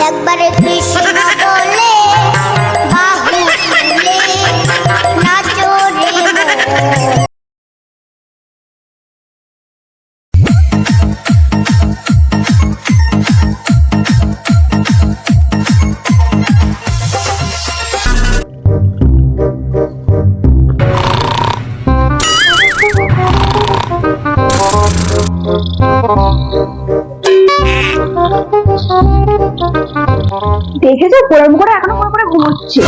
একবারে কৃষ্ণ বলে বাহু তুলে নাচো রে মন। দেখেছো পোড়াম করে এখনো মনে করে ঘুমোচ্ছে।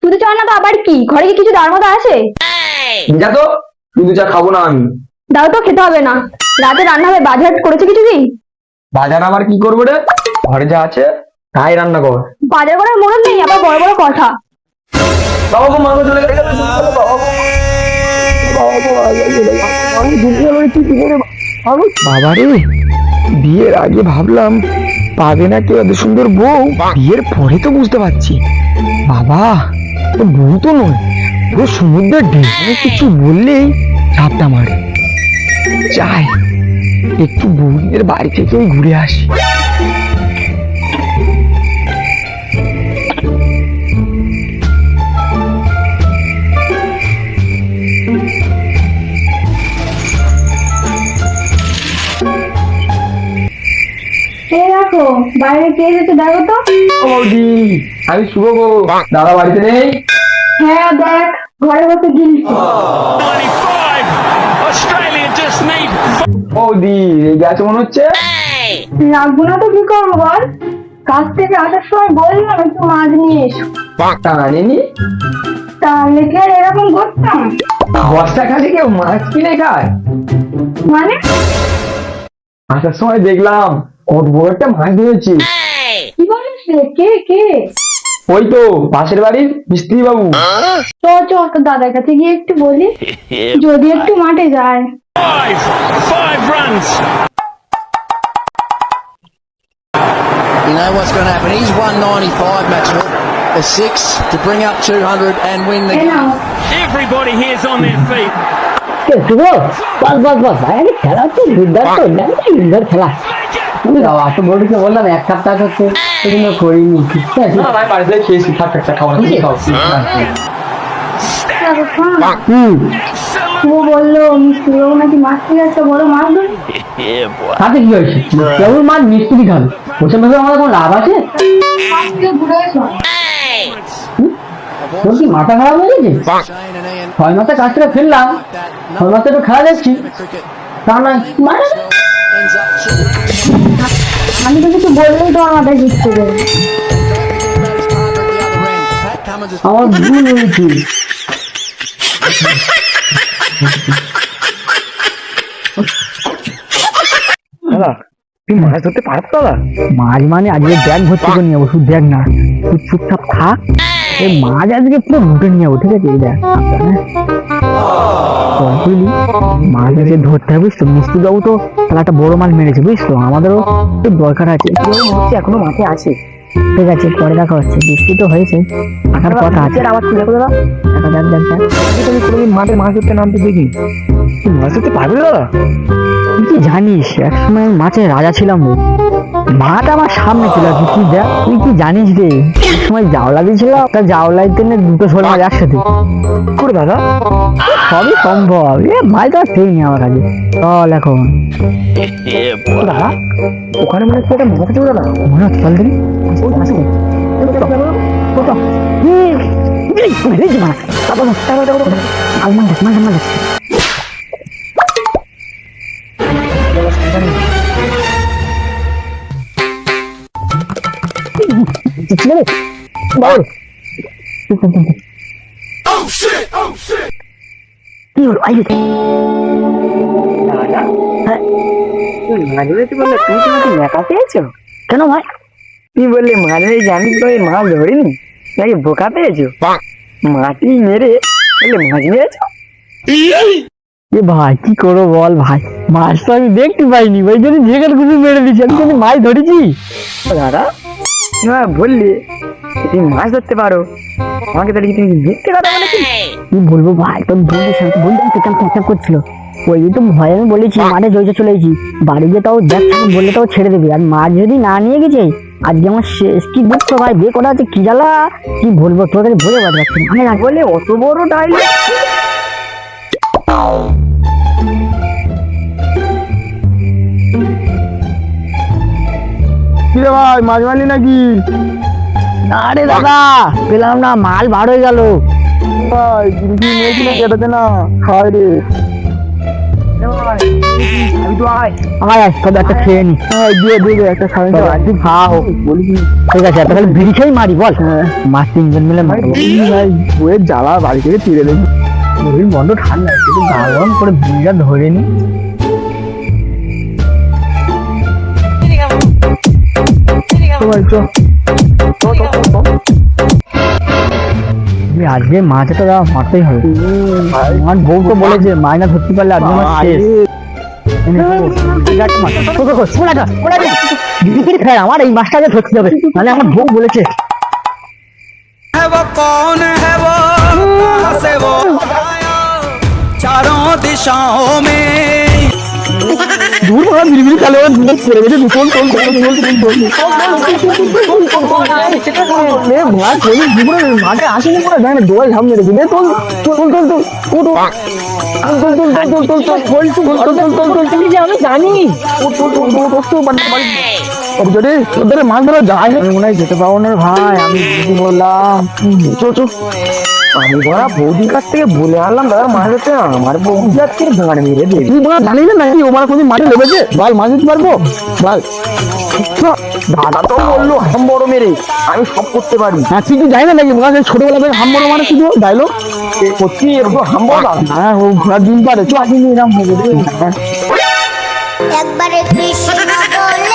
শুধু চল না তো আবার কি, ঘরে কি কিছু দেওয়ার মতো আছে? যা তো, শুধু চা খাবো না আমি। দাও তো, খেতে হবে না, রাতে রান্না হবে। বাজার করেছে কিছু কি? বাজার আবার কি করবো রে, ঘরে যা আছে তাই রান্না কর। বাজার করার মরণ নেই, আবার বড় বড় কথা। বাবা গো, মাগো চলে গেছে। বাবা রে, বিয়ের আগে ভাবলাম পাবে না কেউ এত সুন্দর বউ, বিয়ের পরে তো বুঝতে পারছি বাবা তো বউ তো নয়, পুরো সমুদ্রের ঢেউ। কিছু বললেই ঝাপটা মারে। যাই একটু বউদের বাড়ি থেকে ঘুরে আসি। দেখো বাইরে কে যেতে, দেখো তো। বৌদি, আমি শুভ গো, দাদা বাড়িতে নেই? হ্যাঁ দেখ, ঘরে বসে গিলছে। বৌদি রেগে আছে মনে হচ্ছে। রাখবো না তো কি করবো বল, কাজ থেকে আসার সময় বললাম একটু মাছ নিয়ে এসো, তা আনেনি? তাহলে কি আর এরকম করতাম? বস্তা খালি কেউ মাছ কিনে খায়? মানে আসার সময় দেখলাম কত বড় একটা মাছ ধরেছে। কি বলিস রে? কে কে? ওই তো পাশের বাড়ির মিস্ত্রি বাবু। চ চ, তোর দাদার কাছে গিয়ে একটু বলি যদি একটু মাঠে যায়। Five runs. You know what's going to happen. He's 195, Maxwell. A 6 to bring up 200 and win the এই নাও। game. Everybody here's on their feet. খেলা তো দুর্দান্ত খেলা। তো বড়কে বললাম এক সপ্তাহ হচ্ছে সেজন্য করিনি। বাড়িতে খেয়েছি, একটা খাওয়া ও বললো মিস্ত্রি বাবু নাকি মাছ থেকে একটা বড় মাছ ধরে। তাতে কি হয়েছে? কেবল মাছ মিস্ত্রি খাবে, ওসব ভেবে আমাদের কোনো লাভ আছে? মাছ থেকে ঘুরে এসো। তোর কি মাথা খারাপ হয়ে গেছে? Shane and Ian 6 মাসের কাজ থেকে ফিরলাম, like that. 6 মাসে একটু খেলা দেখছি, In the cricket তা নয় মানে ends up আমি তো কিছু বললেই তোমার মাথায় ঘুরতে দেবে। about his partner at the other end. Pat Cummins has আমার ভুল হয়েছে। দাদা তুই মাছ ধরতে পারত? দাদা মাছ মানে আজকে ব্যাগ ভর্তি করে নিয়ে যাবো, শুধু ব্যাগ না, তুই চুপচাপ থাক। এই মাছ আজকে পুরো লুটে নিয়ে যাবো, ঠিক আছে? এই দেখ বুঝলি, মাছ আজকে ধরতে হবে বুঝতো। মিস্ত্রি বাবু তো তাহলে একটা বড় মাছ মেরেছে বুঝতো, আমাদেরও একটু দরকার আছে। এখনো মাঠে আছে, ঠিক আছে? পরে দেখা হচ্ছে, বৃষ্টি তো হয়েছে, আসার কথা আছে। আবার তুই দেখো দাদা, দেখ দেখ দেখ আমি কোনোদিন মাঠে মাছ ধরতে নামতে দেখি। তুই মাছ ধরতে পারবি দাদা? তুই কি জানিস, একসময় আমি মাছের রাজা ছিলাম রে। মাঠ আমার সামনে ছিল, তুই দেখ, তুই কি জানিস রে, এক সময় জাওলা দিয়েছিল, একটা জাওলাই টেনে দুটো শোল মাছ একসাথে করে দাদা সবই সম্ভব। এ মাছ তো পেইনি আমার কাছে। চল এখন, দাদা ওখানে মনে হচ্ছে একটা মাছ আছে দাদা। মনে হচ্ছে, চল দেখি। কি হলো? মাছ ধরেছি বললে তুমি কি নাকি মেকা পেয়েছো? কেন ভাই? তুই বললে মাছ ধরেছি, আমি তো ওই মাছ ধরিনি, নাকি বোকা পেয়েছো? মাটি মেরে বললে মাছ মেরেছো? এ ভাই কি করবো বল ভাই, মাছ তো আমি দেখতে পাইনি, ওই জন্য ঝেঁকের গুঁড়ি মেরে দিচ্ছি। আমি কিন্তু মাছ ধরেছি দাদা না বললি তুমি মাছ ধরতে পারো, আমাকে তাহলে কি তুমি দেখতে কথা বলে কি বলবো ভাই, তোর বন্ধুর সাথে বন্ধু কেমন ট্যাপ করছিল, ওই তো ভয়ে আমি বলেছি মাঠে জয়টা চলে এসেছি, বাড়ি গিয়ে তাও দেখ বললে তাও ছেড়ে দেবে, আর মাছ যদি না নিয়ে গেছে আজকে আমার শেষ, কি বুঝছো ভাই, বিয়ে করা আছে কি জ্বালা, কি বলবো তোর কাছে বলে বাদ রাখছি না। আমি বলে অত বড় ডাইল। কিরে ভাই, মাছ মারলি নাকি? না রে দাদা, পেলাম না, মাল বার হয়ে গেল। ভাই জিনিস নিয়েছি না, কেটাতে না খাই রে। আমি তো আয় আমার তবে একটা খেয়ে নি, দিয়ে দিয়ে একটা খাই তো তুই খাও বলি কি ঠিক আছে, একটা খালি বিড়ি খেয়েই মারি বল, মাছ তিনজন মিলে মারবো। ভাই বইয়ের জ্বালা বাড়ি থেকে ফিরে দেখি। শরীর বন্ধ ঠান্ডা, একটু গা গরম করে বিড়িটা ধরে নি। আজকে মাছটা দাও মারতেই হবে, আমার বউ তো বলেছে মাছ না ধরতে পারলে আজকে আমার শেষ। আমার এই মাছটাকে ধরতে হবে, মানে আমার বউ বলেছে। है वो कौन है वो कहाँ से वो आया चारों दिशाओं में দূর বাবা বিড়ি চালে দূর পড়ে গেছে দুটোল টোল মাছ বলি জীবনে মাঠে আসেনি পুরো জানে দোয়াল সামনে রেখে দে তোল তোল তোল তোল ওটো আমি জানি তোদের মাছ ধরা যায় না, মনে হয় যেতে পারবো না ভাই। আমি বললাম চো চো, আমি বড়া বৌদির কাছ থেকে বলে আনলাম দাদা মাছ ধরতে, আমার বৌদি আজকে গান মেরে দেবে। তুই বড়া জানি না নাকি ও মারা কোনদিন মাঠে লেগেছে, বল মাছ দিতে পারবো বল। দাদা তো বললো হাম বড় মেরে আমি সব করতে পারি। হ্যাঁ তুই কি জানি না নাকি মাছ ছোটবেলা থেকে হাম বড় মারে শুধু ডাইলো সত্যি এরকম হাম বড়। হ্যাঁ ও ঘোড়া ডিম পারে তো আসেনি এরকম হবে। একবারে কৃষ্ণ বলে